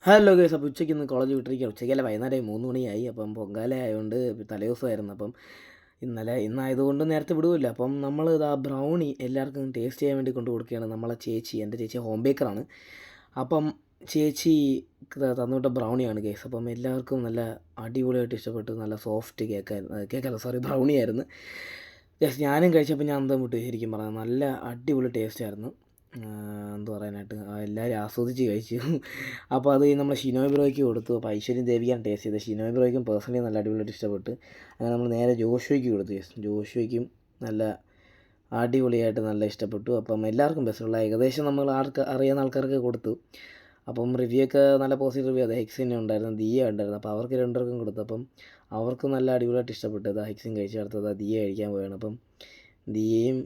Hello guys. അപ്പോൾ ഉച്ചയ്ക്ക് ഇന്ന് കോളേജ് വിട്ടിരിക്കുകയാണ്. ഉച്ചയ്ക്കല്ല, വൈകുന്നേരം 3 മണിയായി. അപ്പം പൊങ്കാല ആയതുകൊണ്ട് തലേദിവസമായിരുന്നു. അപ്പം ഇന്നായതുകൊണ്ട് നേരത്തെ വിടുമല്ലോ. അപ്പം നമ്മൾ ഇതാ ബ്രൗണി എല്ലാവർക്കും ടേസ്റ്റ് ചെയ്യാൻ വേണ്ടി കൊണ്ട് കൊടുക്കുകയാണ്. നമ്മളെ ചേച്ചി, എൻ്റെ ചേച്ചി ഹോം ബേക്കറാണ്. അപ്പം ചേച്ചി തന്നുവിട്ട ബ്രൗണിയാണ് ഗൈസ്. അപ്പം എല്ലാവർക്കും നല്ല അടിപൊളിയായിട്ട് ഇഷ്ടപ്പെട്ടു. നല്ല സോഫ്റ്റ് ബ്രൗണി ആയിരുന്നു ഗൈസ്. ഞാനും കഴിച്ചപ്പോൾ ഞാൻ എന്താ വിട്ടു ശരിക്കും പറഞ്ഞാൽ നല്ല അടിപൊളി ടേസ്റ്റ് ആയിരുന്നു. എന്ത് പറയാനായിട്ട് എല്ലാവരും ആസ്വദിച്ച് കഴിച്ചു. അപ്പോൾ അത് നമ്മൾ ഷിനോയ് ബ്രോയ്ക്ക് കൊടുത്തു. അപ്പോൾ ഐശ്വര്യം ദേവിയാണ് ടേസ്റ്റ് ചെയ്തത്. ഷിനോയ് ബ്രോയ്ക്കും പേഴ്സണലി നല്ല അടിപൊളിയായിട്ട് ഇഷ്ടപ്പെട്ടു. അങ്ങനെ നമ്മൾ നേരെ ജോഷുവയ്ക്ക് കൊടുത്തു. ജോഷുവയ്ക്കും നല്ല അടിപൊളിയായിട്ട് നല്ല ഇഷ്ടപ്പെട്ടു. അപ്പം എല്ലാവർക്കും ബെസ്റ്റുള്ള ഏകദേശം നമ്മൾ അറിയാവുന്ന ആൾക്കാർക്ക് കൊടുത്തു. അപ്പം റിവ്യൂ ഒക്കെ നല്ല പോസിറ്റീവ് റിവ്യൂ. അത് ഹെക്സിനെ ഉണ്ടായിരുന്നു, ദിയ ഉണ്ടായിരുന്നു. അപ്പോൾ അവർക്ക് രണ്ടുപേർക്കും കൊടുത്തു. അപ്പം അവർക്ക് നല്ല അടിപൊളിയായിട്ട് ഇഷ്ടപ്പെട്ടു. അത് ഹെക്സിൻ കഴിച്ചെടുത്തത് ദിയ കഴിക്കാൻ പോവുകയാണ്. അപ്പം ദിയയും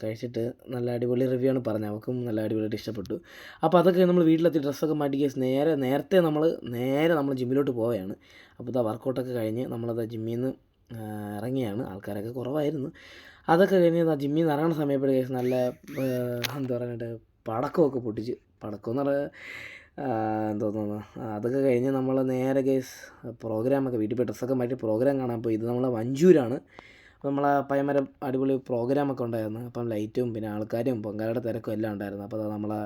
കഴിച്ചിട്ട് നല്ല അടിപൊളി റിവ്യൂ ആണ് പറഞ്ഞത്. അവർക്കും നല്ല അടിപൊളിയായിട്ട് ഇഷ്ടപ്പെട്ടു. അപ്പോൾ അതൊക്കെ നമ്മൾ വീട്ടിലെത്തി ഡ്രസ്സൊക്കെ മാറ്റി നേരത്തെ നമ്മൾ ജിമ്മിലോട്ട് പോവുകയാണ്. അപ്പോൾ ഇതാ വർക്കൗട്ടൊക്കെ കഴിഞ്ഞ് നമ്മളത് ജിമ്മിൽ നിന്ന് ഇറങ്ങിയാണ്. ആൾക്കാരൊക്കെ കുറവായിരുന്നു. അതൊക്കെ കഴിഞ്ഞ് ജിമ്മിൽ നിന്ന് ഇറങ്ങുന്ന സമയപ്പോഴേ നല്ല എന്താ പറയാനായിട്ട് പടക്കമൊക്കെ പൊട്ടിച്ച്. പടക്കം എന്ന് പറഞ്ഞാൽ എന്തോന്നു. അതൊക്കെ കഴിഞ്ഞ് നമ്മൾ നേരെ പ്രോഗ്രാമൊക്കെ വീട്ടിൽ പോയി ഡ്രസ്സൊക്കെ മാറ്റി പ്രോഗ്രാം കാണാൻ പോയി. ഇത് നമ്മളെ വഞ്ചൂരാണ്. നമ്മളെ പയ്യന്മാരെ അടിപൊളി പ്രോഗ്രാമൊക്കെ ഉണ്ടായിരുന്നു. അപ്പം ലൈറ്റും പിന്നെ ആൾക്കാരും പൊങ്കാലയുടെ തിരക്കും എല്ലാം ഉണ്ടായിരുന്നു. അപ്പോൾ നമ്മളെ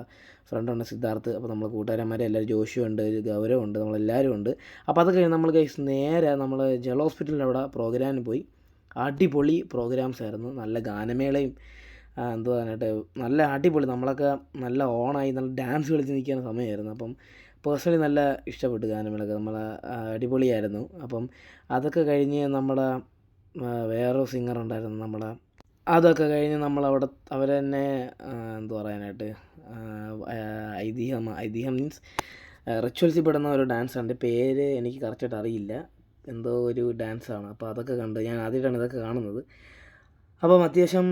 ഫ്രണ്ടുണ്ട് സിദ്ധാർത്ഥ്. അപ്പോൾ നമ്മളെ കൂട്ടുകാരന്മാരെ എല്ലാവരും ജോഷു ഉണ്ട്, ഗൗരവം ഉണ്ട്, നമ്മളെല്ലാവരും ഉണ്ട്. അപ്പോൾ അതൊക്കെ കഴിഞ്ഞ് നമ്മൾ നേരെ നമ്മൾ ജല ഹോസ്പിറ്റലിൻ്റെ അവിടെ പ്രോഗ്രാമിന് പോയി. അടിപൊളി പ്രോഗ്രാംസ് ആയിരുന്നു. നല്ല ഗാനമേളയും എന്തോ പറയാനായിട്ട് നല്ല അടിപൊളി. നമ്മളൊക്കെ നല്ല ഓണായി നല്ല ഡാൻസ് കളിച്ച് നിൽക്കുന്ന സമയമായിരുന്നു. അപ്പം പേഴ്സണലി നല്ല ഇഷ്ടപ്പെട്ടു ഗാനമേളൊക്കെ. നമ്മളെ അടിപൊളിയായിരുന്നു. അപ്പം അതൊക്കെ കഴിഞ്ഞ് നമ്മുടെ വേറൊരു സിംഗർ ഉണ്ടായിരുന്നു അതൊക്കെ കഴിഞ്ഞ് നമ്മളവിടെ അവർ തന്നെ എന്തു പറയാനായിട്ട് ഐതിഹ്യം മീൻസ് റിച്വൽസിൽ പെടുന്ന ഒരു ഡാൻസ് ഉണ്ട്. പേര് എനിക്ക് കറക്റ്റായിട്ട് അറിയില്ല. എന്തോ ഒരു ഡാൻസാണ്. അപ്പോൾ അതൊക്കെ കണ്ട് ഞാൻ ആദ്യമായിട്ടാണ് ഇതൊക്കെ കാണുന്നത്. അപ്പം അത്യാവശ്യം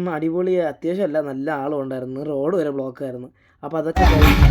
അത്യാവശ്യമല്ല നല്ല ആളും ഉണ്ടായിരുന്നു. റോഡ് വരെ ബ്ലോക്കായിരുന്നു. അപ്പോൾ അതൊക്കെ കഴിഞ്ഞ്